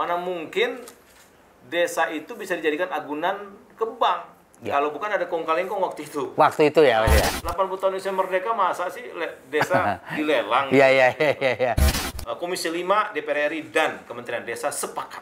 Mana mungkin desa itu bisa dijadikan agunan ke bank. Ya. Kalau bukan ada kong kali kong waktu itu. Waktu itu ya, Mas ya. 80 tahun Indonesia Merdeka masa sih desa dilelang? Iya. Komisi 5 DPR RI dan Kementerian Desa sepakat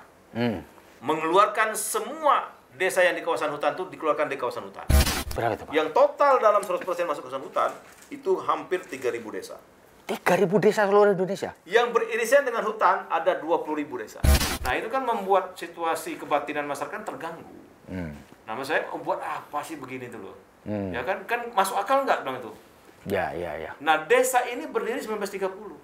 mengeluarkan semua desa yang di kawasan hutan itu dikeluarkan di kawasan hutan. Berapa itu, Pak? Yang total dalam 100% masuk kawasan hutan itu hampir 3.000 desa. 3.000 desa seluruh Indonesia? Yang beririsan dengan hutan ada 20.000 desa. Nah itu kan membuat situasi kebatinan masyarakat terganggu. Nah maksud saya, buat apa sih begini tuh loh? Ya kan masuk akal nggak bilang itu? Ya. Nah desa ini berdiri 1930.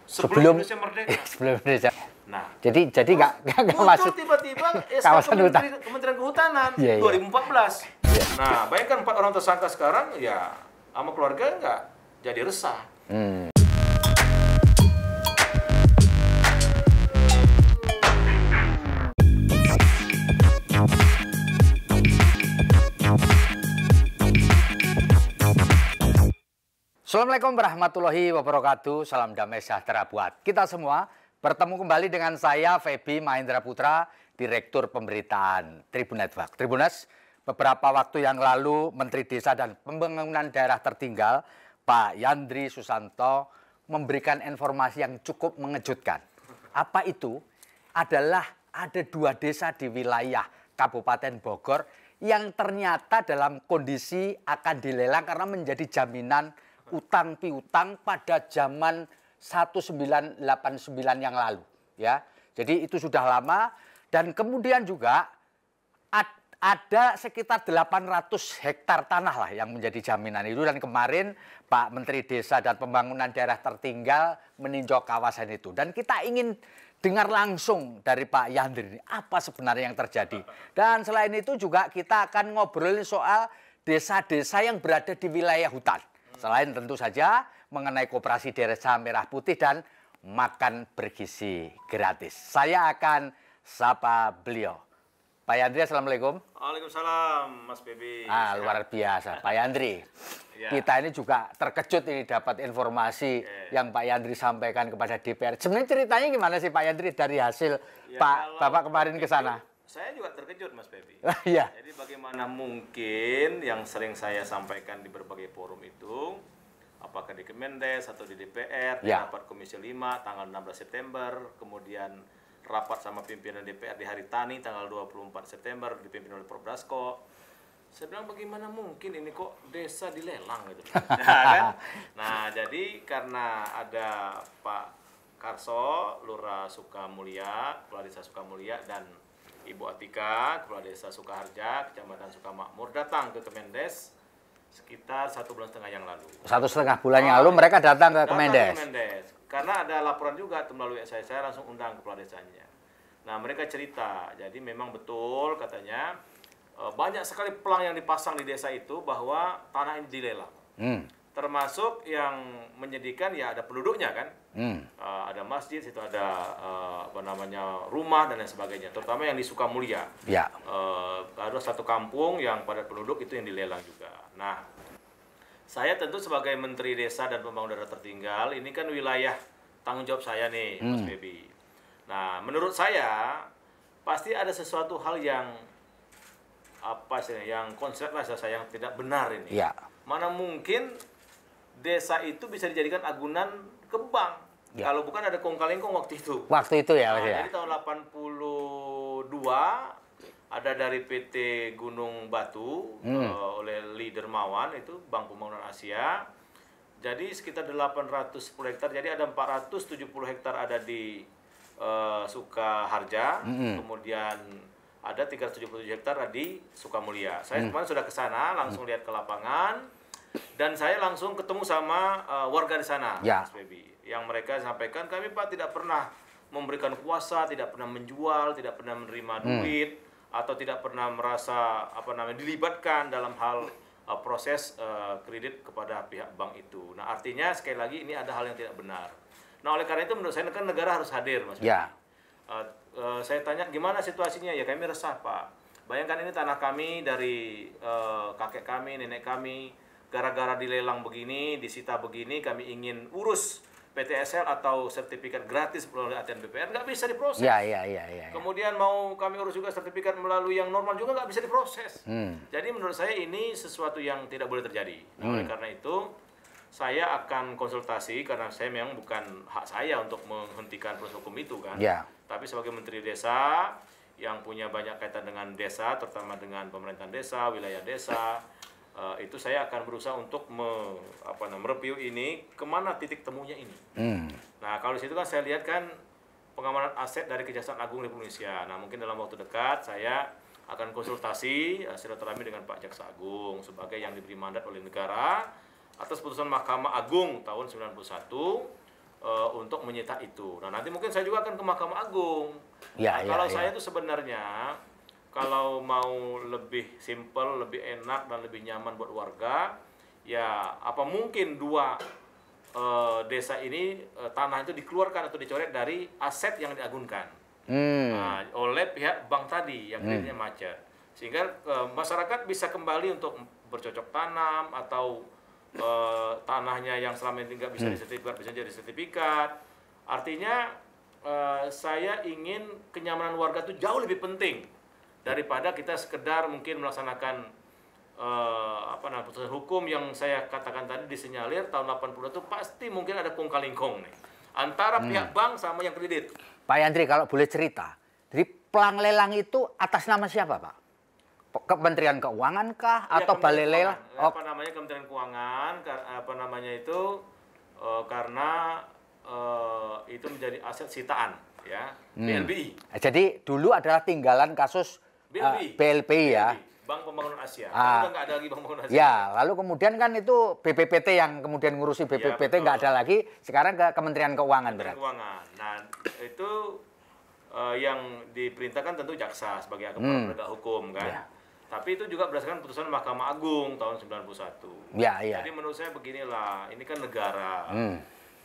Sebelum Indonesia Merdeka. Sebelum Indonesia. Nah, jadi nggak masuk tiba-tiba kawasan hutan. Kementerian Kehutanan 2014. Iya. Nah, bayangkan 4 orang tersangka sekarang ya sama keluarga nggak jadi resah. Assalamualaikum warahmatullahi wabarakatuh. Salam damai sejahtera buat kita semua. Bertemu kembali dengan saya, Feby Mahendra Putra, Direktur Pemberitaan Tribun Network. Tribunas, beberapa waktu yang lalu Menteri Desa dan Pembangunan Daerah Tertinggal, Pak Yandri Susanto, memberikan informasi yang cukup mengejutkan. Apa itu? Adalah ada 2 desa di wilayah Kabupaten Bogor yang ternyata dalam kondisi akan dilelang karena menjadi jaminan utang piutang pada zaman 1989 yang lalu, ya. Jadi itu sudah lama dan kemudian juga ada sekitar 800 hektar tanah lah yang menjadi jaminan itu, dan kemarin Pak Menteri Desa dan Pembangunan Daerah Tertinggal meninjau kawasan itu dan kita ingin dengar langsung dari Pak Yandri apa sebenarnya yang terjadi. Dan selain itu juga kita akan ngobrolin soal desa-desa yang berada di wilayah hutan. Selain tentu saja mengenai koperasi Desa Merah Putih dan makan bergizi gratis. Saya akan sapa beliau. Pak Yandri, Assalamualaikum. Waalaikumsalam, Mas Feby. Luar biasa, Pak Yandri. Ya. Kita ini juga terkejut ini dapat informasi yang Pak Yandri sampaikan kepada DPR. Sebenarnya ceritanya gimana sih Pak Yandri dari hasil Bapak kemarin ke sana? Saya juga terkejut, Mas Feby. Iya. Jadi bagaimana mungkin yang sering saya sampaikan di berbagai forum itu, apakah di Kemendes atau di DPR, di rapat Komisi 5 tanggal 16 September, kemudian rapat sama pimpinan DPR di hari Tani tanggal 24 September dipimpin oleh Prof. Dasko. Saya bilang bagaimana mungkin ini kok desa dilelang gitu. Kan? Nah, jadi karena ada Pak Karso, Lurah Sukamulya, Kepala Desa Sukamulya, dan Ibu Atika, Kepala Desa Sukaharja, Kecamatan Sukamakmur, datang ke Kemendes sekitar 1,5 bulan yang lalu. 1,5 bulan yang lalu mereka datang ke Kemendes. Karena ada laporan juga melalui saya langsung undang kepala desanya. Nah, mereka cerita, jadi memang betul katanya banyak sekali pelang yang dipasang di desa itu bahwa tanah ini dilelang. Termasuk yang menyedihkan ya ada penduduknya kan. Ada masjid, situ ada rumah dan lain sebagainya. Terutama yang di Sukamulya. Ya. Ada satu kampung yang padat penduduk itu yang dilelang juga. Nah, saya tentu sebagai Menteri Desa dan Pembangunan Daerah Tertinggal, ini kan wilayah tanggung jawab saya nih, Mas Feby. Nah, menurut saya pasti ada sesuatu hal yang yang konsep lah saya yang tidak benar ini. Ya. Mana mungkin desa itu bisa dijadikan agunan ke bank. Ya. Kalau bukan ada kong kali kong waktu itu. Waktu itu ya, Mas ya. Jadi tahun 82 ada dari PT Gunung Batu oleh Lee Dermawan, itu Bank Pembangunan Asia. Jadi sekitar 810 hektar. Jadi ada 470 hektar ada di Sukaharja, kemudian ada 377 hektar di Sukamulya. Saya kemarin sudah ke sana, langsung lihat ke lapangan, dan saya langsung ketemu sama warga di sana, Mas Feby. Yang mereka sampaikan, kami Pak tidak pernah memberikan kuasa, tidak pernah menjual, tidak pernah menerima duit, atau tidak pernah merasa dilibatkan dalam hal proses kredit kepada pihak bank itu. Nah, artinya sekali lagi ini ada hal yang tidak benar. Nah, oleh karena itu menurut saya kan negara harus hadir, Mas. Ya. Saya tanya gimana situasinya, ya kami resah Pak. Bayangkan ini tanah kami dari kakek kami, nenek kami, gara-gara dilelang begini, disita begini, kami ingin urus PTSL atau sertifikat gratis melalui ATM BPR nggak bisa diproses. Ya. Kemudian mau kami urus juga sertifikat melalui yang normal juga nggak bisa diproses. Jadi menurut saya ini sesuatu yang tidak boleh terjadi. Nah, oleh karena itu saya akan konsultasi karena saya memang bukan hak saya untuk menghentikan proses hukum itu kan. Ya. Tapi sebagai Menteri Desa yang punya banyak kaitan dengan desa, terutama dengan pemerintahan desa, wilayah desa, itu saya akan berusaha untuk mereview ini kemana titik temunya ini. Nah kalau di situ kan saya lihat kan pengamanan aset dari Kejaksaan Agung Republik Indonesia. Nah mungkin dalam waktu dekat saya akan konsultasi silaturahmi dengan Pak Jaksa Agung sebagai yang diberi mandat oleh negara atas putusan Mahkamah Agung tahun 91 untuk menyita itu. Nah nanti mungkin saya juga akan ke Mahkamah Agung. Kalau saya itu sebenarnya kalau mau lebih simple, lebih enak dan lebih nyaman buat warga, ya apa mungkin dua desa ini tanah itu dikeluarkan atau dicoret dari aset yang diagunkan oleh pihak bank tadi yang kreditnya macet, sehingga masyarakat bisa kembali untuk bercocok tanam atau tanahnya yang selama ini nggak bisa disertifikat bisa jadi sertifikat. Artinya saya ingin kenyamanan warga itu jauh lebih penting daripada kita sekedar mungkin melaksanakan putusan hukum yang saya katakan tadi disinyalir tahun 80 itu pasti mungkin ada kong kali kong nih antara pihak bank sama yang kredit. Pak Yandri kalau boleh cerita, jadi pelang lelang itu atas nama siapa Pak? Kementerian Keuangan kah atau Balai Lelang? Kementerian Keuangan karena itu menjadi aset sitaan ya BLBI. Jadi dulu adalah tinggalan kasus BLBI ya. Bank Pembangunan Asia. Udah nggak ada lagi Bank Pembangunan Asia. Ya, lalu kemudian kan itu BPPT yang kemudian ngurusi BPPT nggak ada lagi, sekarang ke Kementerian Keuangan berarti. Keuangan. Nah, itu yang diperintahkan tentu jaksa sebagai aparat penegak hukum kan. Ya. Tapi itu juga berdasarkan putusan Mahkamah Agung tahun 91. Ya. Jadi menurut saya beginilah, ini kan negara.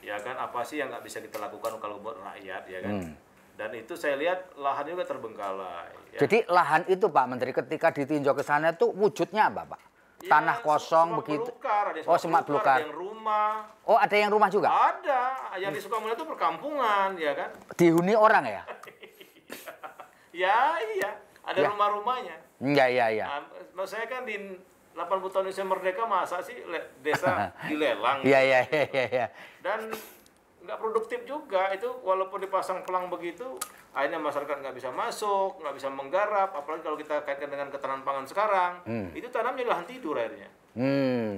Ya kan, apa sih yang nggak bisa kita lakukan kalau buat rakyat ya kan. Dan itu saya lihat lahan juga terbengkalai. Ya. Jadi lahan itu Pak Menteri ketika ditinjau ke sana itu wujudnya apa Pak? Ya, tanah kosong begitu. Belukar, semak belukar. Ada yang rumah. Oh, ada yang rumah juga? Ada. Yang di Sukamulya itu perkampungan, ya kan? Dihuni orang ya? Iya. Ada rumah-rumahnya. Iya. Nah, saya kan di 80 tahun Indonesia Merdeka masa sih desa dilelang. Iya. Dan nggak produktif juga itu, walaupun dipasang pelang begitu akhirnya masyarakat nggak bisa masuk, nggak bisa menggarap, apalagi kalau kita kaitkan dengan ketahanan pangan sekarang. Itu tanamnya lahan tidur akhirnya.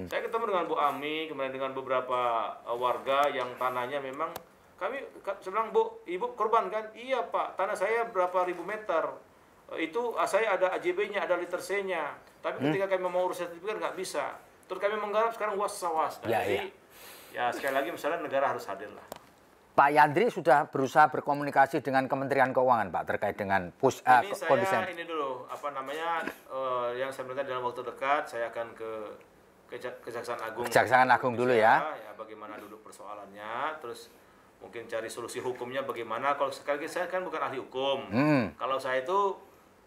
Saya ketemu dengan Bu Ami, kemudian dengan beberapa warga yang tanahnya memang kami bilang, Bu, Ibu korban kan? Iya Pak, tanah saya berapa ribu meter itu saya ada AJB-nya, ada liter C-nya, tapi ketika kami mau urus sertifikat nggak bisa, terus kami menggarap sekarang was-was. Jadi ya sekali lagi misalnya negara harus hadir lah. Pak Yandri sudah berusaha berkomunikasi dengan Kementerian Keuangan Pak terkait dengan kondisi. Ini dulu yang sebenarnya dalam waktu dekat saya akan ke Kejaksaan Agung. Kejaksaan Agung dulu ya. Ya bagaimana duduk persoalannya, terus mungkin cari solusi hukumnya bagaimana. Kalau sekali lagi saya kan bukan ahli hukum. Kalau saya itu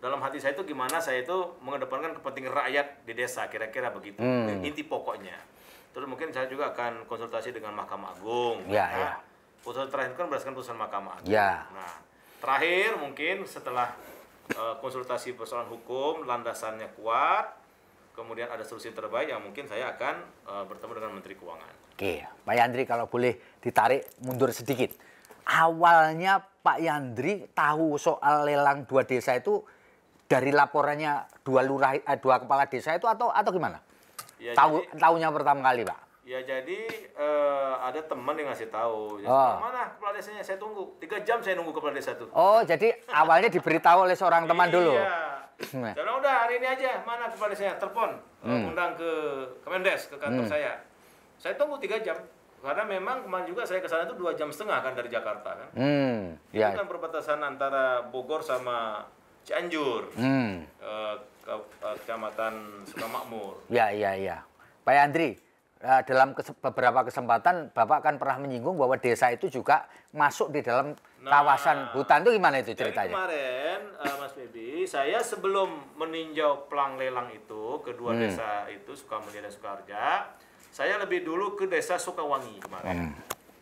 dalam hati saya itu gimana saya itu mengedepankan kepentingan rakyat di desa, kira-kira begitu. Inti pokoknya. Terus mungkin saya juga akan konsultasi dengan Mahkamah Agung. Putusan terakhir kan berdasarkan putusan Mahkamah Agung. Nah, terakhir mungkin setelah konsultasi persoalan hukum, landasannya kuat, kemudian ada solusi terbaik yang mungkin saya akan bertemu dengan Menteri Keuangan. Oke, Pak Yandri kalau boleh ditarik mundur sedikit. Awalnya Pak Yandri tahu soal lelang dua desa itu dari laporannya dua kepala desa itu atau gimana? Ya, tahunya pertama kali Pak? Ya jadi ada teman yang ngasih tahu. Mana kepala desanya? Saya tunggu. 3 jam saya nunggu kepala desa tuh. Oh, jadi awalnya diberitahu oleh seorang teman dulu. Iya. Saya bilang udah hari ini aja. Mana kepala desanya? Telepon. Undang ke Kemendes, ke kantor saya. Saya tunggu 3 jam. Karena memang kemarin juga saya ke sana itu 2,5 jam kan dari Jakarta kan. Itu kan perbatasan antara Bogor sama Cianjur. Kecamatan Sukamakmur. Iya. Pak Yandri, dalam beberapa kesempatan Bapak kan pernah menyinggung bahwa desa itu juga masuk di dalam kawasan hutan. Itu gimana itu ceritanya? Jadi kemarin Mas Febi, saya sebelum meninjau pelang lelang itu kedua desa itu Sukamulya dan Sukaharja, saya lebih dulu ke desa Sukawangi kemarin.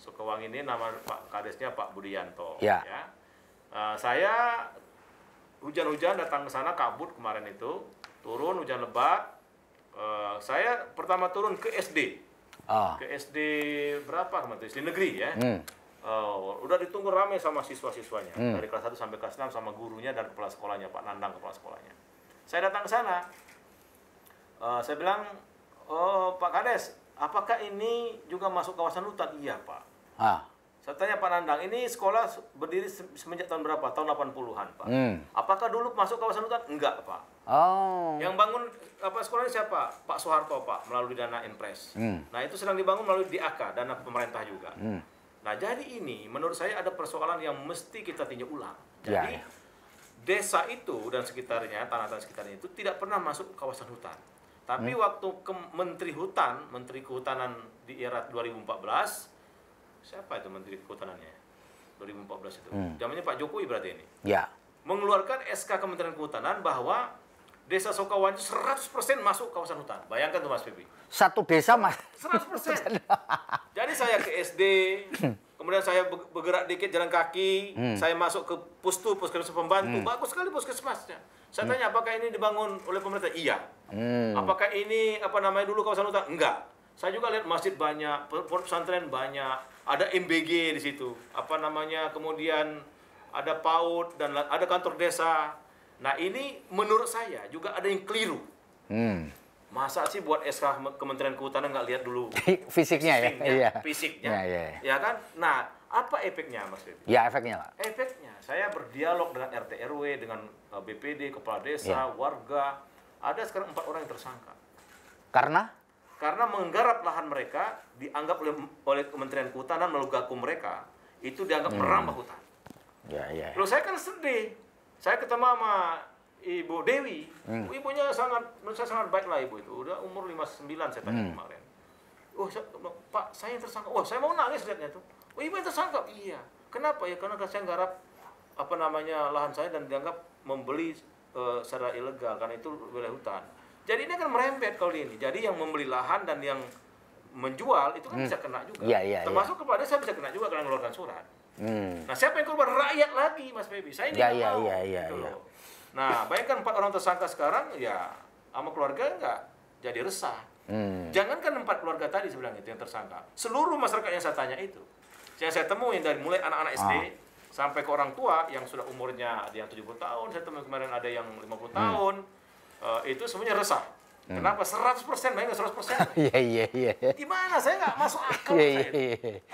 Sukawangi ini nama Pak Kadesnya Pak Budianto. Ya. Ya. Saya hujan-hujan datang ke sana, kabut kemarin itu, turun hujan lebat. Saya pertama turun ke SD. Ke SD berapa kemarin itu? SD negeri ya. Udah ditunggu ramai sama siswa-siswanya. Dari kelas 1 sampai kelas 6 sama gurunya dan kepala sekolahnya, Pak Nandang kepala sekolahnya. Saya datang ke sana. Saya bilang, "Oh, Pak Kades, apakah ini juga masuk kawasan hutan?" "Iya, Pak." Saya tanya Pak Nandang, "Ini sekolah berdiri semenjak tahun berapa?" "Tahun 80-an, Pak." "Apakah dulu masuk kawasan hutan?" "Enggak, Pak." Yang bangun sekolahnya siapa? Pak Soeharto, Pak, melalui dana Impres. Nah, itu sedang dibangun melalui DAK, dana pemerintah juga. Nah, jadi ini menurut saya ada persoalan yang mesti kita tinjau ulang. Jadi desa itu dan sekitarnya, tanah-tanah sekitarnya itu tidak pernah masuk kawasan hutan. Tapi waktu Menteri Kehutanan di era 2014, siapa itu Menteri Kehutanannya? 2014 itu. Zamannya Pak Jokowi berarti ini. Ya. Mengeluarkan SK Kementerian Kehutanan bahwa Desa Sukawangi 100% masuk kawasan hutan. Bayangkan tuh Mas Febi. Satu desa Mas. 100%. Jadi saya ke SD, kemudian saya bergerak dikit jalan kaki, saya masuk ke puskesmas pembantu. Bagus sekali puskesmasnya. Saya tanya, apakah ini dibangun oleh pemerintah? Iya. Apakah ini dulu kawasan hutan? Enggak. Saya juga lihat masjid banyak, pesantren banyak, ada MBG di situ. Kemudian ada PAUD dan ada kantor desa. Nah, ini menurut saya juga ada yang keliru. Masa sih buat SK Kementerian Kehutanan nggak lihat dulu fisiknya ya? Iya. Fisiknya, Iya. Ya kan? Nah, apa efeknya, Mas Febi? Ya, efeknya lah. Efeknya, saya berdialog dengan RT RW, dengan BPD, kepala desa, warga. Ada sekarang 4 orang yang tersangka. Karena menggarap lahan mereka dianggap oleh Kementerian Kehutanan melalui gakum mereka itu dianggap merambah hutan. Ya. Loh, saya kan sedih. Saya ketemu sama Ibu Dewi. Ibunya menurut saya sangat baik lah ibu itu. Udah umur 59 saya tanya kemarin. Pak, saya yang tersangka. Wah, saya mau nangis lihatnya tuh. Oh, ibu yang tersangka? Iya. Kenapa ya? Karena saya garap lahan saya dan dianggap membeli secara ilegal karena itu wilayah hutan. Jadi ini kan merembet kalau ini. Jadi yang membeli lahan dan yang menjual itu kan bisa kena juga. Termasuk kepada saya bisa kena juga karena mengeluarkan surat. Nah, siapa yang korban? Rakyat lagi, Mas Febi. Saya ini nggak mau. Gitu. Nah, bayangkan 4 orang tersangka sekarang, ya sama keluarga nggak jadi resah. Jangankan 4 keluarga tadi sebilang itu yang tersangka. Seluruh masyarakat yang saya tanya itu, yang saya temuin dari mulai anak-anak SD sampai ke orang tua yang sudah umurnya ada yang 70 tahun, saya temui kemarin ada yang 50 tahun, itu semuanya resah. Kenapa? 100%, bayangkan 100%. Iya. Gimana? Saya nggak masuk akal.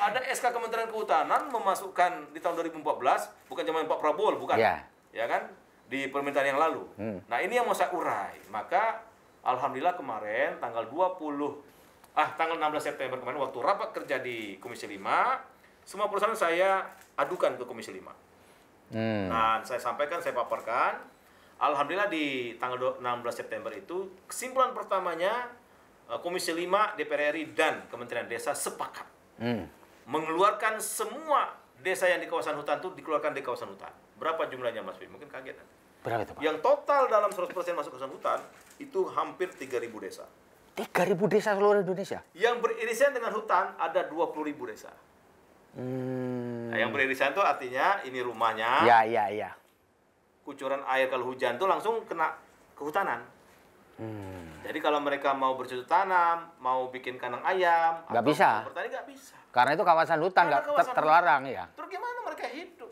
Ada SK Kementerian Kehutanan memasukkan di tahun 2014, bukan zaman Pak Prabowo, bukan. Ya kan? Di pemerintahan yang lalu. Nah, ini yang mau saya urai. Maka, alhamdulillah kemarin, tanggal 16 September kemarin, waktu rapat kerja di Komisi 5, semua perusahaan saya adukan ke Komisi 5. Nah, saya sampaikan, saya paparkan. Alhamdulillah di tanggal 16 September itu, kesimpulan pertamanya Komisi 5, DPR RI, dan Kementerian Desa sepakat mengeluarkan semua desa yang di kawasan hutan itu dikeluarkan di kawasan hutan. Berapa jumlahnya, Mas Febi? Mungkin kaget. Berapa itu, Pak? Yang total dalam 100% masuk kawasan hutan itu hampir 3.000 desa. 3.000 desa seluruh Indonesia? Yang beririsan dengan hutan ada 20.000 desa. Nah, yang beririsan itu artinya ini rumahnya. Ya. Kucuran air kalau hujan itu langsung kena kehutanan. Jadi kalau mereka mau bercocok tanam, mau bikin kandang ayam, nggak bisa. Bertani nggak bisa. Karena itu kawasan hutan, nggak terlarang ya. Terus gimana mereka hidup?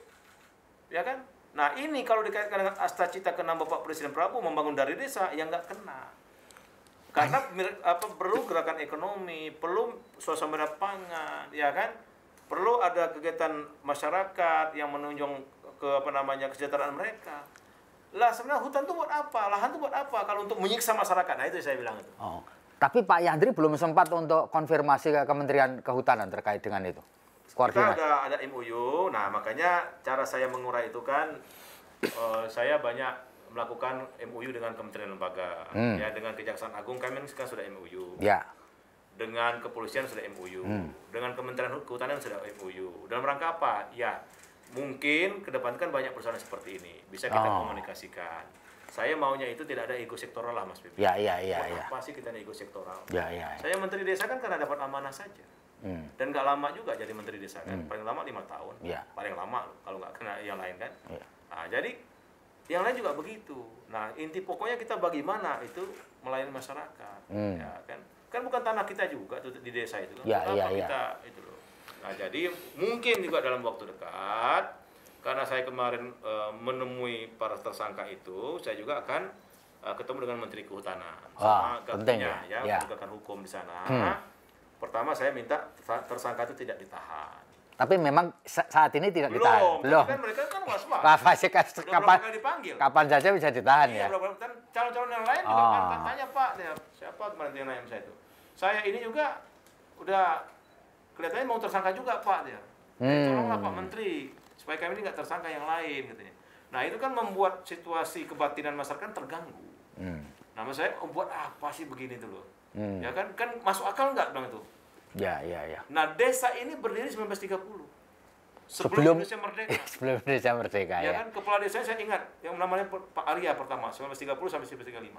Ya kan? Nah, ini kalau dikaitkan dengan Astacita ke-6 Bapak Presiden Prabowo membangun dari desa, yang nggak kena. Karena perlu gerakan ekonomi, perlu suasana pangan, ya kan? Perlu ada kegiatan masyarakat yang menunjang kesejahteraan mereka. Lah, sebenarnya hutan itu buat apa? Lahan itu buat apa? Kalau untuk menyiksa masyarakat. Nah, itu saya bilang itu. Tapi Pak Yandri belum sempat untuk konfirmasi ke Kementerian Kehutanan terkait dengan itu. Kita ada MOU. Nah, makanya cara saya mengurai itu kan saya banyak melakukan MOU dengan kementerian lembaga. Ya, dengan Kejaksaan Agung kami sekarang sudah MOU. Ya. Dengan kepolisian sudah MOU. Dengan Kementerian Kehutanan sudah MOU. Dalam rangka apa? Ya, mungkin ke depan kan banyak perusahaan seperti ini. Bisa kita komunikasikan. Saya maunya itu tidak ada ego sektoral lah, Mas Bibi. Iya. Apa sih kita ego sektoral? Ya. Saya Menteri Desa kan karena dapat amanah saja. Dan nggak lama juga jadi menteri desa kan, paling lama 5 tahun, Ya. paling lama kalau nggak kena yang lain kan. Ya. Nah, jadi yang lain juga begitu. Nah, inti pokoknya kita bagaimana itu melayani masyarakat, ya kan? Kan bukan tanah kita juga tuh di desa itu kan. Ya, Kenapa ya, ya. kita itu loh. Nah, jadi mungkin juga dalam waktu dekat, karena saya kemarin menemui para tersangka itu, saya juga akan ketemu dengan Menteri Kehutanan sama penting Gapnya ya. ya, penegakan hukum di sana. Pertama saya minta tersangka itu tidak ditahan. Tapi memang saat ini tidak ditahan. Belum. Kan mereka kan was-was. Kapan saja bisa ditahan ya. Dan calon-calon yang lain juga kan tanya Pak, siapa kemarin yang nanya saya itu. Saya ini juga udah kelihatannya mau tersangka juga Pak dia. Tolonglah Pak Menteri supaya kami ini nggak tersangka yang lain katanya. Nah itu kan membuat situasi kebatinan masyarakat terganggu. Nah maksud saya buat apa sih begini tuh loh? Ya kan masuk akal nggak bang itu? Ya. Nah desa ini berdiri 1930. Sebelum Indonesia merdeka. Sebelum Indonesia merdeka ya. Kan kepala desa saya ingat yang namanya Pak Arya pertama 1930 sampai 1935.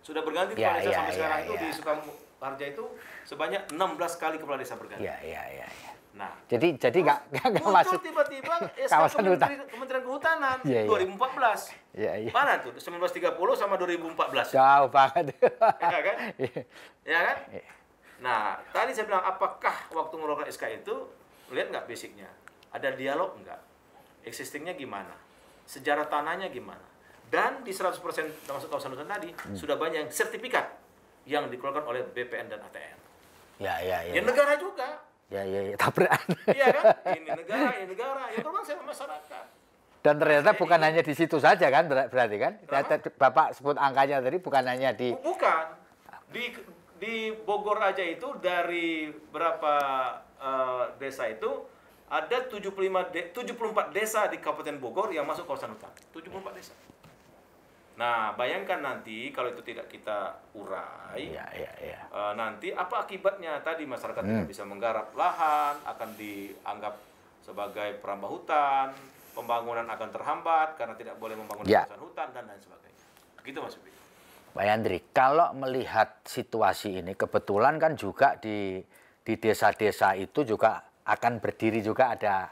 Sudah berganti kepala desa sampai sekarang itu di Sukaharja itu sebanyak 16 kali kepala desa berganti. Ya. Nah, jadi nggak masuk tiba-tiba kawasan hutan. Kementerian Kehutanan 2014. Iya. Mana tuh 1930 sama 2014? Jauh banget. Ya kan? Ya kan? Nah, tadi saya bilang apakah waktu mengeluarkan SK itu lihat nggak basicnya? Ada dialog nggak? Existingnya gimana? Sejarah tanahnya gimana? Dan di 100% termasuk kawasan hutan tadi sudah banyak sertifikat yang dikeluarkan oleh BPN dan ATR. Ya. Ya negara juga. Ya, tabrakan. Iya kan? Ini negara, yang korban saya masyarakat. Dan ternyata bukan hanya di situ saja kan, berarti kan? Bapak sebut angkanya tadi bukan hanya di... Bukan. Di Bogor aja itu dari berapa desa itu, ada 74 desa di Kabupaten Bogor yang masuk kawasan hutan. 74 desa. Nah, bayangkan nanti kalau itu tidak kita urai, nanti apa akibatnya? Tadi masyarakat tidak bisa menggarap lahan, akan dianggap sebagai perambah hutan, pembangunan akan terhambat karena tidak boleh membangun kawasan hutan dan lain sebagainya. Begitu Mas Ubi. Pak Yandri, kalau melihat situasi ini, kebetulan kan juga di desa-desa itu juga akan berdiri juga ada,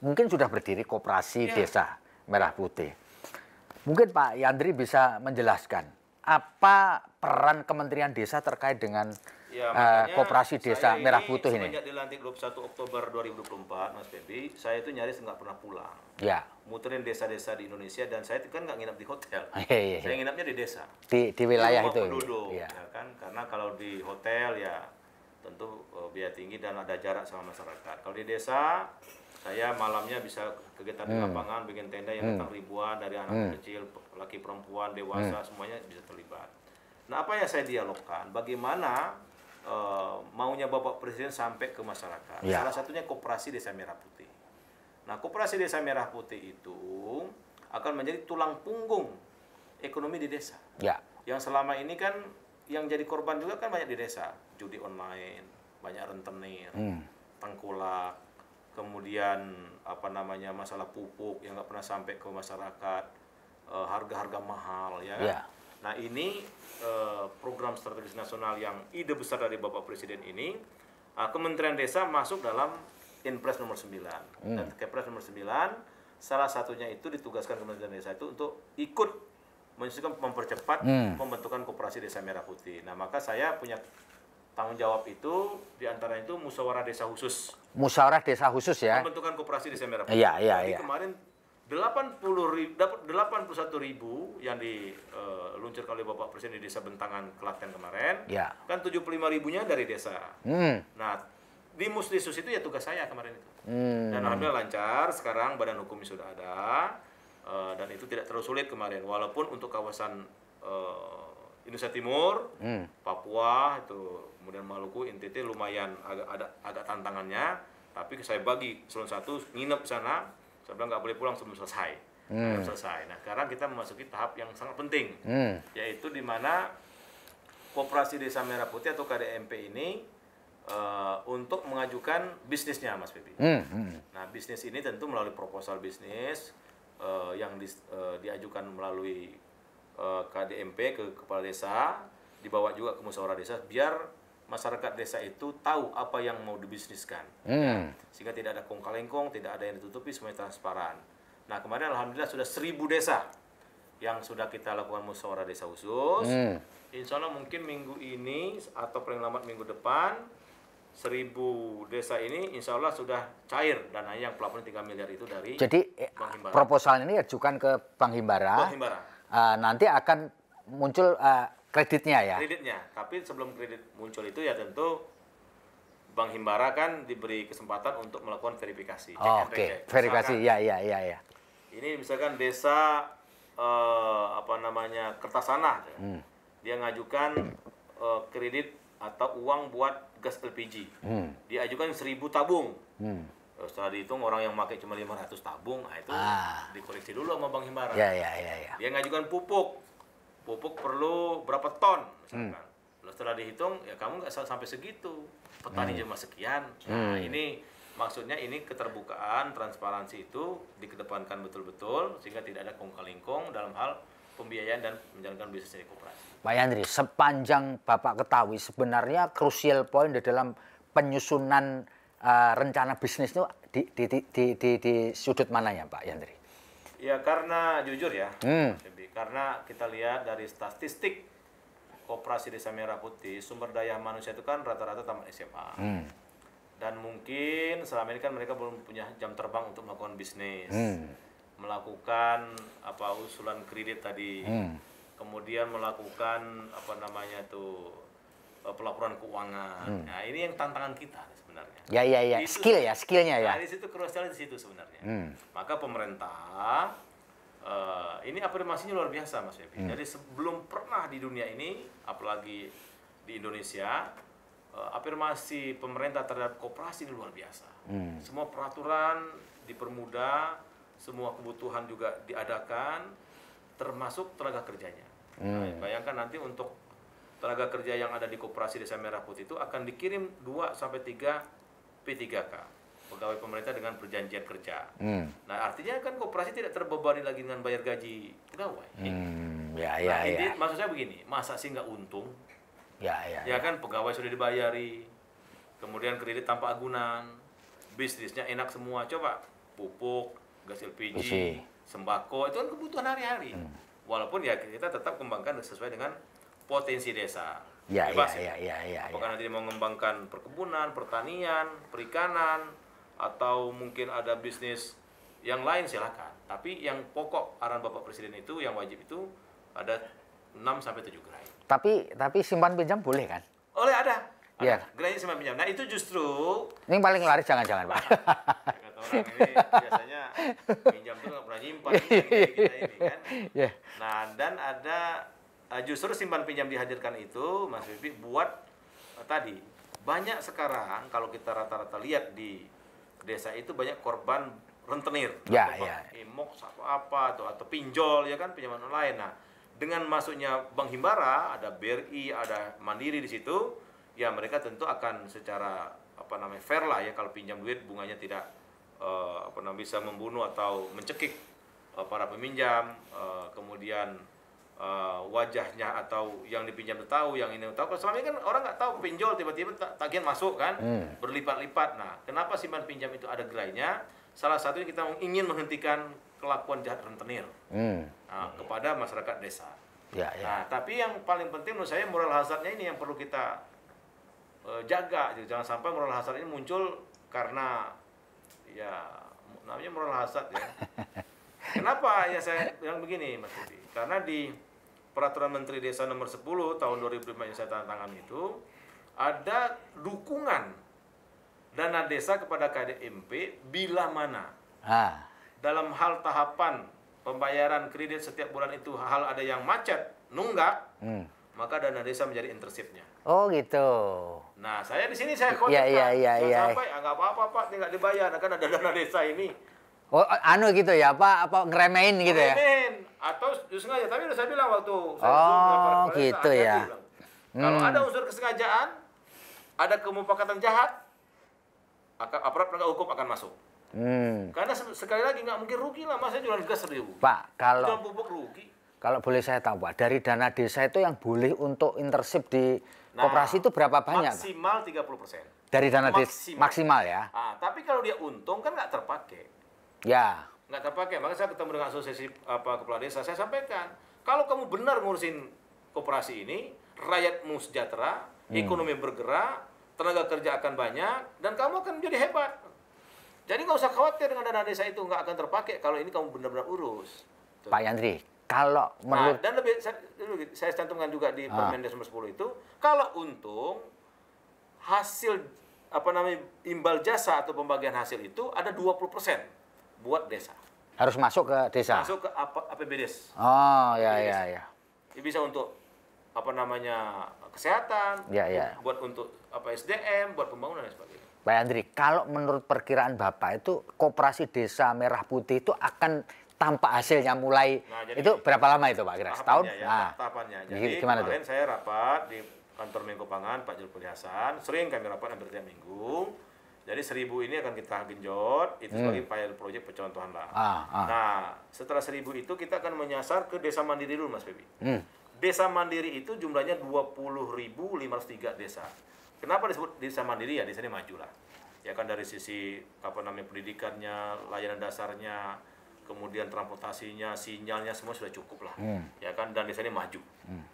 mungkin sudah berdiri koperasi desa Merah Putih. Mungkin Pak Yandri bisa menjelaskan apa peran Kementerian Desa terkait dengan koperasi desa Merah Putih ini. Semenjak dilantik 21 Oktober 2024, Mas Febi, saya itu nyaris nggak pernah pulang. Ya. Muterin desa-desa di Indonesia dan saya kan nggak nginap di hotel. Saya nginapnya di desa. Di wilayah itu. Penduduk, ya kan? Karena kalau di hotel ya tentu biaya tinggi dan ada jarak sama masyarakat. Kalau di desa saya malamnya bisa kegiatan di lapangan, bikin tenda yang datang ribuan dari anak kecil, laki perempuan, dewasa, semuanya bisa terlibat. Nah, apa yang saya dialogkan? Bagaimana maunya Bapak Presiden sampai ke masyarakat? Salah satunya Koperasi Desa Merah Putih. Nah, Koperasi Desa Merah Putih itu akan menjadi tulang punggung ekonomi di desa. Yang selama ini kan yang jadi korban juga kan banyak di desa, judi online, banyak rentenir, tengkulak. Kemudian masalah pupuk yang nggak pernah sampai ke masyarakat, harga-harga mahal ya kan? Nah ini program strategis nasional yang ide besar dari Bapak Presiden ini, Kementerian Desa masuk dalam Inpres nomor 9 dan Kepres nomor 9, salah satunya itu ditugaskan Kementerian Desa itu untuk ikut mempercepat pembentukan Koperasi Desa Merah Putih. Nah maka saya punya tanggung jawab itu, diantara itu musyawarah desa khusus. Musyawarah desa khusus ya? Pembentukan Koperasi Desa Merah Putih. Jadi kemarin 81.000 yang diluncurkan oleh Bapak Presiden di Desa Bentangan, Klaten kemarin. Kan 75.000-nya dari desa. Nah, di Musdisus itu ya tugas saya kemarin itu. Dan alhamdulillah lancar, sekarang badan hukumnya sudah ada. Dan itu tidak terlalu sulit kemarin. Walaupun untuk kawasan Indonesia Timur, Papua, itu kemudian Maluku, NTT lumayan agak tantangannya, tapi saya bagi selon satu nginep di sana, saya bilang nggak boleh pulang sebelum selesai. Selesai. Nah sekarang kita memasuki tahap yang sangat penting, yaitu di mana Koperasi Desa Merah Putih atau KDMP ini untuk mengajukan bisnisnya, Mas Febi. Nah bisnis ini tentu melalui proposal bisnis yang diajukan melalui KDMP ke kepala desa, dibawa juga ke musyawarah desa biar masyarakat desa itu tahu apa yang mau dibisniskan. Sehingga tidak ada kongkal-lengkong, tidak ada yang ditutupi, semuanya transparan. Nah, kemarin alhamdulillah sudah 1.000 desa yang sudah kita lakukan musyawarah desa khusus. Insya Allah mungkin minggu ini atau paling lambat minggu depan 1.000 desa ini insya Allah sudah cair dananya yang pelaporan 3 miliar itu dari Jadi Bank Himbara. proposal ini ajukan ke Bank Himbara. Bank Himbara. Nanti akan muncul kreditnya ya. Kreditnya, tapi sebelum kredit muncul itu ya tentu Bank Himbara kan diberi kesempatan untuk melakukan verifikasi. Oh, Oke, verifikasi ya. Ini misalkan desa Kertasanah, dia ngajukan kredit atau uang buat gas LPG, diajukan 1.000 tabung. Setelah dihitung orang yang pakai cuma 500 tabung, nah itu dikoreksi dulu sama Bank Himbara. Ya. Dia ngajukan pupuk perlu berapa ton, misalkan. Setelah dihitung, ya kamu nggak sampai segitu, petani cuma sekian. Nah ini maksudnya ini keterbukaan, transparansi itu dikedepankan betul-betul sehingga tidak ada kongkal-lingkong dalam hal pembiayaan dan menjalankan bisnis di koperasi. Pak Yandri, sepanjang Bapak ketahui sebenarnya crucial point di dalam penyusunan rencana bisnis itu di sudut mana ya Pak Yandri? Ya karena jujur ya, karena kita lihat dari statistik Koperasi Desa Merah Putih, sumber daya manusia itu kan rata-rata tamat SMA. Dan mungkin selama ini kan mereka belum punya jam terbang untuk melakukan bisnis. Melakukan usulan kredit tadi. Kemudian melakukan pelaporan keuangan. Nah, ini yang tantangan kita sebenarnya. Ya. Skillnya ya. Nah, di situ krusial di situ sebenarnya. Maka pemerintah ini afirmasinya luar biasa Mas Febi. Jadi sebelum pernah di dunia ini, apalagi di Indonesia, afirmasi pemerintah terhadap koperasi ini luar biasa. Semua peraturan dipermudah, semua kebutuhan juga diadakan, termasuk tenaga kerjanya. Nah, bayangkan nanti untuk tenaga kerja yang ada di Koperasi Desa Merah Putih itu akan dikirim 2-3 P3K. Pegawai pemerintah dengan perjanjian kerja. Nah, artinya kan koperasi tidak terbebani lagi dengan bayar gaji pegawai. Maksud saya begini, masa sih nggak untung? Ya kan pegawai sudah dibayari, kemudian kredit tanpa agunan, bisnisnya enak semua. Coba pupuk, gas LPG, sembako itu kan kebutuhan hari-hari. Walaupun ya kita tetap kembangkan sesuai dengan potensi desa. Bebas ya. Apakah nanti mau mengembangkan perkebunan, pertanian, perikanan, atau mungkin ada bisnis yang lain silakan. Tapi yang pokok arahan Bapak Presiden itu yang wajib itu ada 6-7 gerai. Tapi simpan pinjam boleh kan? Ada. Ya. Gerainya simpan pinjam. Nah itu justru ini paling laris jangan-jangan Pak. Kata orang ini biasanya pinjam itu nggak pernah nyimpan kita ini kan. Nah dan ada justru simpan pinjam dihadirkan itu Mas Bibi buat tadi banyak sekarang kalau kita rata-rata lihat di desa itu banyak korban rentenir, imok atau pinjol ya kan, pinjaman online. Nah, dengan masuknya Bank Himbara, ada BRI, ada Mandiri di situ, ya mereka tentu akan secara fair lah ya kalau pinjam duit bunganya tidak bisa membunuh atau mencekik para peminjam, kemudian wajahnya atau yang dipinjam tahu, yang ini tahu. Kalau selama ini kan orang nggak tahu pinjol tiba-tiba tagihan masuk kan, berlipat-lipat. Nah, kenapa simpan pinjam itu ada gerainya? Salah satunya kita ingin menghentikan kelakuan jahat rentenir kepada masyarakat desa. Nah, tapi yang paling penting menurut saya moral hazardnya ini yang perlu kita jaga. Jangan sampai moral hazard ini muncul karena ya namanya moral hazard ya. Kenapa ya saya bilang begini Mas Budi? Karena di Peraturan Menteri Desa Nomor 10 tahun 2005 yang saya tanda tangan itu ada dukungan dana desa kepada KDMP bila mana dalam hal tahapan pembayaran kredit setiap bulan itu hal ada yang macet, nunggak, maka dana desa menjadi intersipnya. Oh gitu. Nah saya di sini saya kontakkan, sampai nggak apa-apa Pak, nggak dibayar, kan ada dana desa ini. Oh, gitu ya, apa ngeremehin gitu ya? Ngeremehin atau sengaja, tapi udah saya bilang waktu saya gitu ya. Kalau ada unsur kesengajaan, ada kemufakatan jahat, aparat penegak hukum akan masuk. Karena sekali lagi nggak mungkin rugi lah, masa jualan gas 1.000. Pak, kalau jualan pupuk rugi. Kalau boleh saya tahu Pak, dari dana desa itu yang boleh untuk internship di koperasi itu berapa banyak Pak? Maksimal 30%. Dari dana desa maksimal ya? Tapi kalau dia untung kan nggak terpakai. Ya. Nggak terpakai. Makanya saya ketemu dengan asosiasi kepala desa, saya sampaikan, kalau kamu benar ngurusin koperasi ini, rakyatmu sejahtera, ekonomi bergerak, tenaga kerja akan banyak, dan kamu akan menjadi hebat. Jadi nggak usah khawatir dengan dana desa itu nggak akan terpakai kalau ini kamu benar-benar urus. Tuh. Pak Yandri, kalau menurut... dan lebih, saya cantumkan juga di Permendes nomor 10 itu, kalau untung, hasil, imbal jasa atau pembagian hasil itu ada 20% buat desa. Harus masuk ke desa? Masuk ke APBDes. Oh, ya. Ini bisa untuk, kesehatan, buat untuk SDM, buat pembangunan dan sebagainya. Pak Yandri, kalau menurut perkiraan Bapak itu koperasi desa Merah Putih itu akan tampak hasilnya mulai itu berapa lama itu Pak kira? Setahun? Tahapannya. Jadi gimana kemarin saya rapat di kantor Menko Pangan Pak Zulkifli Hasan, sering kami rapat hampir tiap minggu. Jadi 1.000 ini akan kita genjot, itu sebagai pilot project percontohan lah. Nah, setelah 1.000 itu kita akan menyasar ke desa mandiri dulu Mas Febi. Desa mandiri itu jumlahnya 20.503 desa. Kenapa disebut desa mandiri ya? Desa ini maju lah. Ya kan dari sisi pendidikannya, layanan dasarnya, kemudian transportasinya, sinyalnya semua sudah cukup lah. Ya kan, dan desa ini maju.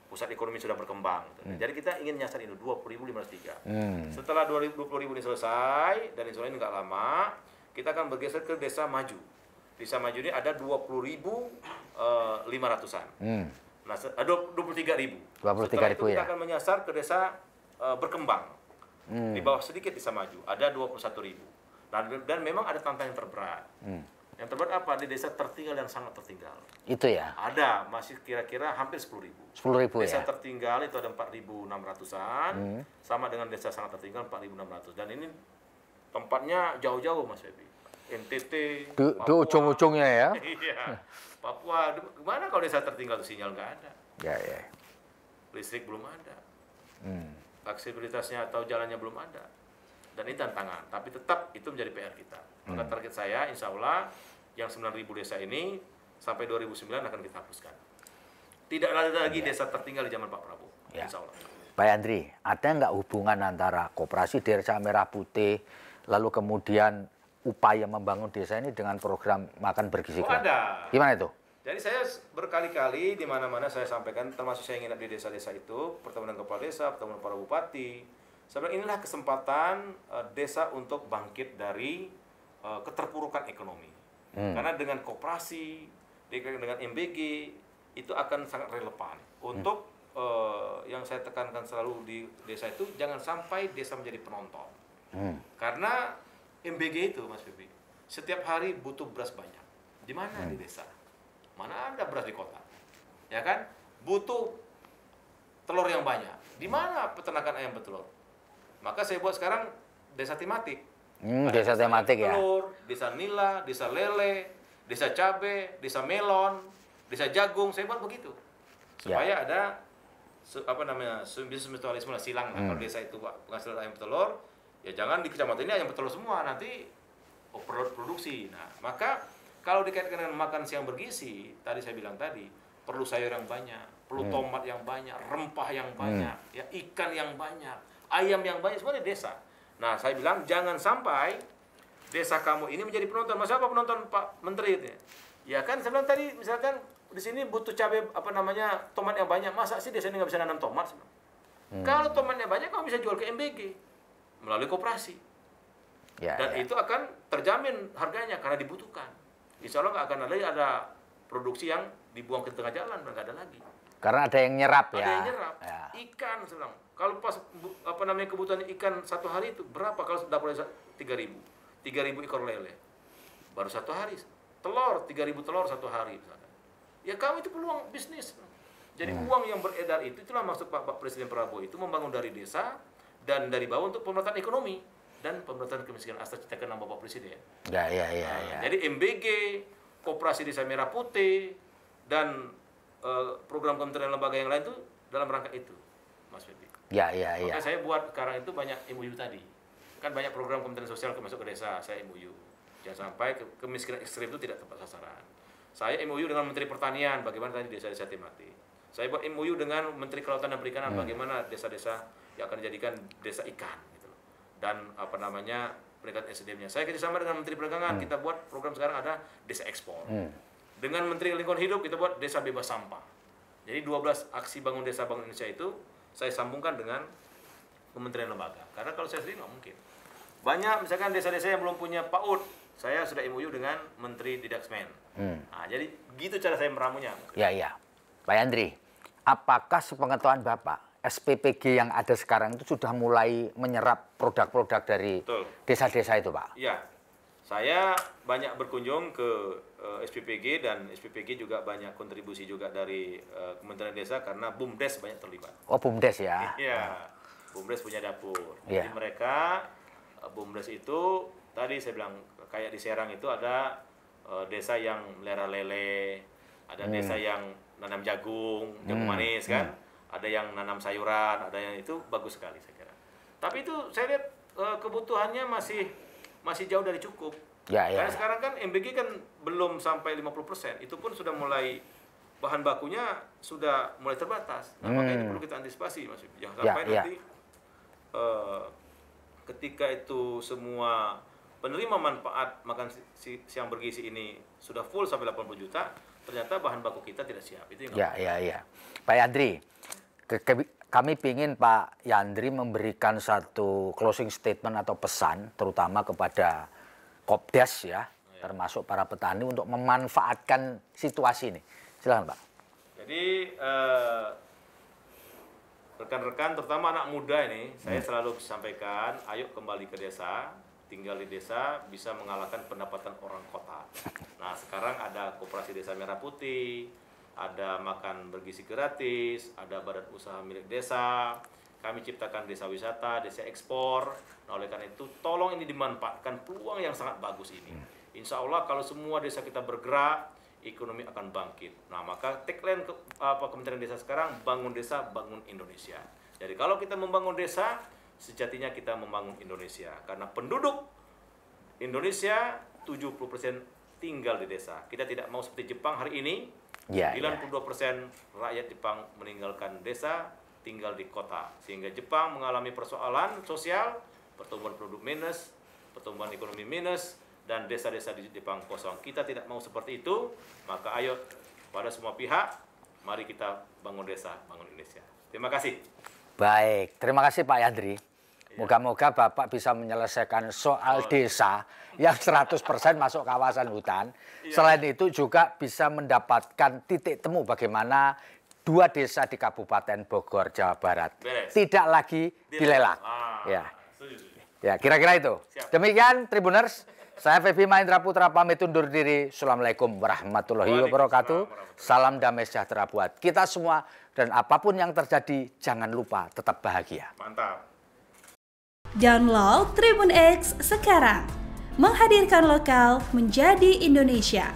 Pusat ekonomi sudah berkembang. Jadi kita ingin nyasar ini 20.503. Setelah 20.000 ini selesai, dan insya Allah ini nggak lama, kita akan bergeser ke desa maju. Desa maju ini ada 20.500-an. Nah, 23.000. 23.000 Setelah itu kita ya. akan menyasar ke desa berkembang. Di bawah sedikit desa maju, ada 21.000. Dan memang ada tantangan yang terberat. Yang terberat apa? Di desa tertinggal yang sangat tertinggal. Itu ya? Ada, masih kira-kira hampir 10.000. 10.000 ya? Desa tertinggal itu ada 4.600-an, sama dengan desa sangat tertinggal 4.600. Dan ini tempatnya jauh-jauh Mas Febi. NTT, di ujung-ujungnya ya? Iya, Papua. Gimana kalau desa tertinggal sinyal nggak ada? Ya. Listrik belum ada. Aksesibilitasnya atau jalannya belum ada. Dan ini tantangan, tapi tetap itu menjadi PR kita. Maka target saya, insya Allah, yang 9.000 desa ini, sampai 2009 akan kita hapuskan. Tidak ada lagi desa tertinggal di zaman Pak Prabowo, insya Allah. Pak Yandri, ada nggak hubungan antara koperasi desa Merah Putih, lalu kemudian upaya membangun desa ini dengan program makan bergizi gratis? Ada. Gimana itu? Jadi saya berkali-kali di mana-mana saya sampaikan, termasuk saya nginap di desa-desa itu, pertemuan dengan kepala desa, pertemuan para bupati. Sebenarnya inilah kesempatan desa untuk bangkit dari keterpurukan ekonomi. Karena dengan koperasi, dengan MBG, itu akan sangat relevan. Untuk yang saya tekankan selalu di desa itu, jangan sampai desa menjadi penonton. Karena MBG itu, Mas Febi, setiap hari butuh beras banyak. Di mana di desa? Mana ada beras di kota? Ya kan? Butuh telur yang banyak. Di mana peternakan ayam bertelur? Maka saya buat sekarang desa tematik. Desa tematik ya. Telur, desa nila, desa lele, desa cabe, desa melon, desa jagung, saya buat begitu. Supaya ada bisnis mutualisme silang. Kalau desa itu penghasil ayam bertelur, ya jangan di kecamatan ini ayam bertelur semua, nanti produksi. Nah, maka kalau dikaitkan dengan makan siang bergizi, tadi saya bilang tadi, perlu sayur yang banyak, perlu tomat yang banyak, rempah yang banyak, ya ikan yang banyak, ayam yang banyak, semua di desa. Nah, saya bilang jangan sampai desa kamu ini menjadi penonton. Masa apa penonton Pak Menteri itu? Ya kan, saya bilang tadi, misalkan di sini butuh cabai tomat yang banyak, masa sih desa ini nggak bisa nanam tomat? Kalau tomatnya banyak, kamu bisa jual ke MBG melalui koperasi. Dan itu akan terjamin harganya karena dibutuhkan. Insya Allah nggak akan ada produksi yang dibuang ke tengah jalan, nggak ada lagi. Karena ada yang nyerap ya. Ada yang nyerap. Ya. Ikan sedang. Kalau pas kebutuhan ikan satu hari itu berapa? Kalau dapatnya 3.000 ekor lele, baru satu hari. Telur 3.000 telur satu hari misalkan. Ya kamu itu peluang bisnis. Jadi uang yang beredar itulah maksud Pak Presiden Prabowo itu membangun dari desa dan dari bawah untuk pemerataan ekonomi dan pemberantasan kemiskinan asal ciptakan nama Bapak Presiden. Ya. Jadi MBG, Koperasi Desa Merah Putih, dan program kementerian lembaga yang lain itu dalam rangka itu, Mas Febi. Ya. Maka saya buat sekarang itu banyak MOU tadi. Kan banyak program kementerian sosial masuk ke desa, saya MOU. Jangan sampai kemiskinan ekstrim itu tidak tepat sasaran. Saya MOU dengan Menteri Pertanian, bagaimana tadi desa-desa tematik. Saya buat MOU dengan Menteri Kelautan dan Perikanan, bagaimana desa-desa yang akan dijadikan desa ikan, gitu. Dan peningkatan SDM-nya. Saya kerjasama dengan Menteri Perdagangan, kita buat program sekarang ada desa ekspor. Dengan Menteri Lingkungan Hidup kita buat desa bebas sampah. Jadi 12 aksi bangun desa bangun Indonesia itu saya sambungkan dengan kementerian lembaga. Karena kalau saya sendiri nggak mungkin. Banyak misalkan desa-desa yang belum punya PAUD, saya sudah MOU dengan Menteri Didaksmen. Nah, jadi gitu cara saya meramunya. Ya. Pak Yandri, apakah sepengetahuan Bapak, SPPG yang ada sekarang itu sudah mulai menyerap produk-produk dari desa-desa itu, Pak? Iya, saya banyak berkunjung ke SPPG dan SPPG juga banyak kontribusi juga dari Kementerian Desa karena BUMDes banyak terlibat. Oh, BUMDes ya? Iya, BUMDes punya dapur. Jadi mereka, BUMDes itu, tadi saya bilang kayak di Serang itu ada desa yang melihara lele, ada desa yang nanam jagung manis kan, ada yang nanam sayuran, ada yang itu bagus sekali saya kira. Tapi itu saya lihat kebutuhannya masih jauh dari cukup. Karena sekarang kan MBG kan belum sampai 50%, itu pun sudah mulai bahan bakunya sudah mulai terbatas. Nah, makanya itu perlu kita antisipasi, Mas. Jangan sampai nanti ketika itu semua penerima manfaat makan siang bergizi ini sudah full sampai 80 juta, ternyata bahan baku kita tidak siap. Itu yang Pak Yandri, kami ingin Pak Yandri memberikan satu closing statement atau pesan, terutama kepada Kopdes ya, termasuk para petani untuk memanfaatkan situasi ini. Silakan Pak. Jadi rekan-rekan, terutama anak muda ini, saya selalu sampaikan, ayo kembali ke desa. Tinggal di desa bisa mengalahkan pendapatan orang kota. Nah, sekarang ada Koperasi Desa Merah Putih, ada makan bergizi gratis, ada badan usaha milik desa, kami ciptakan desa wisata, desa ekspor. Nah, oleh karena itu, tolong ini dimanfaatkan peluang yang sangat bagus ini. Insya Allah kalau semua desa kita bergerak, ekonomi akan bangkit. Nah, maka tagline Kementerian Desa sekarang, bangun desa, bangun Indonesia. Jadi kalau kita membangun desa, sejatinya kita membangun Indonesia. Karena penduduk Indonesia 70% tinggal di desa. Kita tidak mau seperti Jepang hari ini, 92% rakyat Jepang meninggalkan desa, tinggal di kota. Sehingga Jepang mengalami persoalan sosial, pertumbuhan penduduk minus, pertumbuhan ekonomi minus, dan desa-desa di Jepang kosong. Kita tidak mau seperti itu, maka ayo pada semua pihak, mari kita bangun desa, bangun Indonesia. Terima kasih. Baik, terima kasih Pak Yandri. Moga-moga Bapak bisa menyelesaikan soal desa yang 100% masuk kawasan hutan. Selain itu juga bisa mendapatkan titik temu bagaimana 2 desa di Kabupaten Bogor, Jawa Barat tidak lagi dilelang. Ya, kira-kira itu. Demikian Tribuners, saya Feby Mahendra Putra pamit undur diri. Assalamualaikum warahmatullahi wabarakatuh. Salam damai sejahtera buat kita semua, dan apapun yang terjadi jangan lupa tetap bahagia. Mantap. Download Tribun X sekarang, menghadirkan lokal menjadi Indonesia.